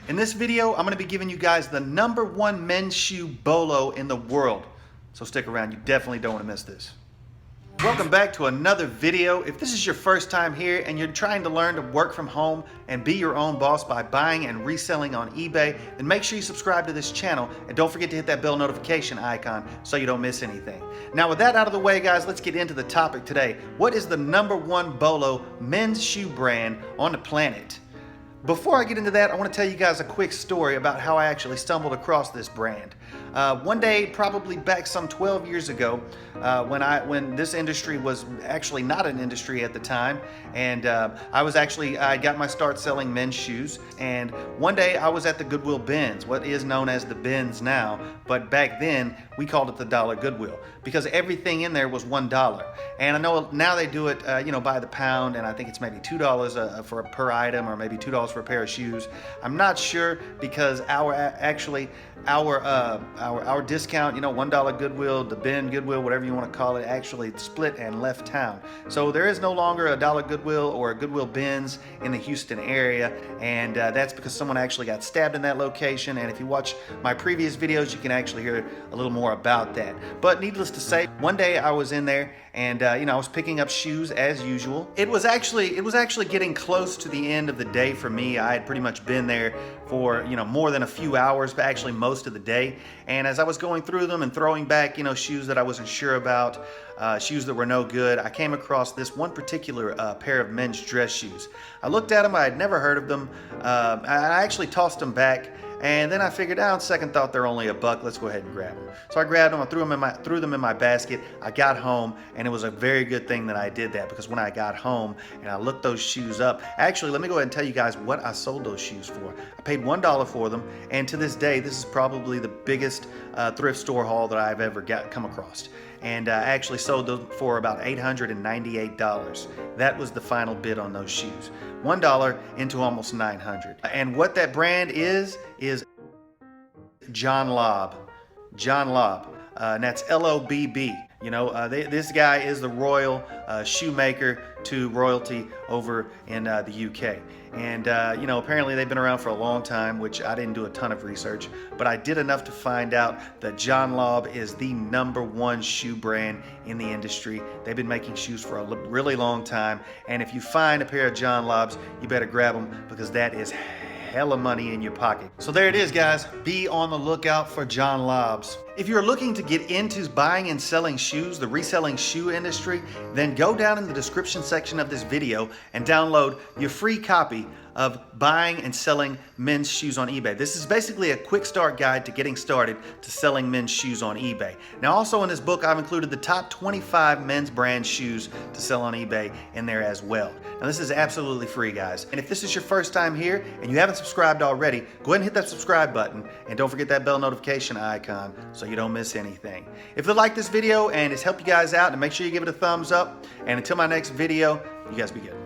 In this video, I'm gonna be giving you guys the #1 men's shoe BOLO in the world. So stick around, you definitely don't wanna miss this. Welcome back to another video. If this is your first time here and you're trying to learn to work from home and be your own boss by buying and reselling on eBay, then make sure you subscribe to this channel and don't forget to hit that bell notification icon so you don't miss anything. Now with that out of the way, guys, let's get into the topic today. What is the #1 BOLO men's shoe brand on the planet? Before I get into that, I want to tell you guys a quick story about how I actually stumbled across this brand. One day, probably back some 12 years ago, when this industry was actually not an industry at the time, and I got my start selling men's shoes. And one day I was at the Goodwill Bins, what is known as the Bins now, but back then we called it the Dollar Goodwill because everything in there was $1. And I know now they do it, by the pound, and I think it's maybe $2 per item, or maybe $2 for a pair of shoes. I'm not sure because our discount, $1 Goodwill, the Bin Goodwill, whatever you want to call it, actually split and left town. So there is no longer a Dollar Goodwill or a Goodwill Bins in the Houston area, and that's because someone actually got stabbed in that location. And if you watch my previous videos, you can actually hear a little more about that. But needless to say, one day I was in there and I was picking up shoes as usual. It was actually getting close to the end of the day for me. I had pretty much been there for more than a few hours, but actually most of the day. And as I was going through them and throwing back shoes that I wasn't sure about, shoes that were no good, I came across this one particular pair of men's dress shoes. I looked at them, I had never heard of them. I actually tossed them back. And then I figured out, second thought, they're only $1. Let's go ahead and grab them. So I grabbed them, I threw them in my basket. I got home, and it was a very good thing that I did that, because when I got home and I looked those shoes up, actually, let me go ahead and tell you guys what I sold those shoes for. I paid $1 for them, and to this day, this is probably the biggest thrift store haul that I've ever come across. And I actually sold them for about $898. That was the final bid on those shoes. $1 into almost $900. And what that brand is John Lobb. John Lobb. And that's L-O-B-B. This guy is the royal shoemaker to royalty over in the UK. And apparently they've been around for a long time, which I didn't do a ton of research, but I did enough to find out that John Lobb is the #1 shoe brand in the industry. They've been making shoes for a really long time, and if you find a pair of John Lobbs, you better grab them, because that is hella money in your pocket. So there it is, guys. Be on the lookout for John Lobbs. If you're looking to get into buying and selling shoes, the reselling shoe industry, then go down in the description section of this video and download your free copy of buying and selling men's shoes on eBay. This is basically a quick start guide to getting started to selling men's shoes on eBay. Now also in this book, I've included the top 25 men's brand shoes to sell on eBay in there as well. Now this is absolutely free, guys. And if this is your first time here and you haven't subscribed already, go ahead and hit that subscribe button, and don't forget that bell notification icon so you don't miss anything. If you like this video and it's helped you guys out, then make sure you give it a thumbs up. And until my next video, you guys be good.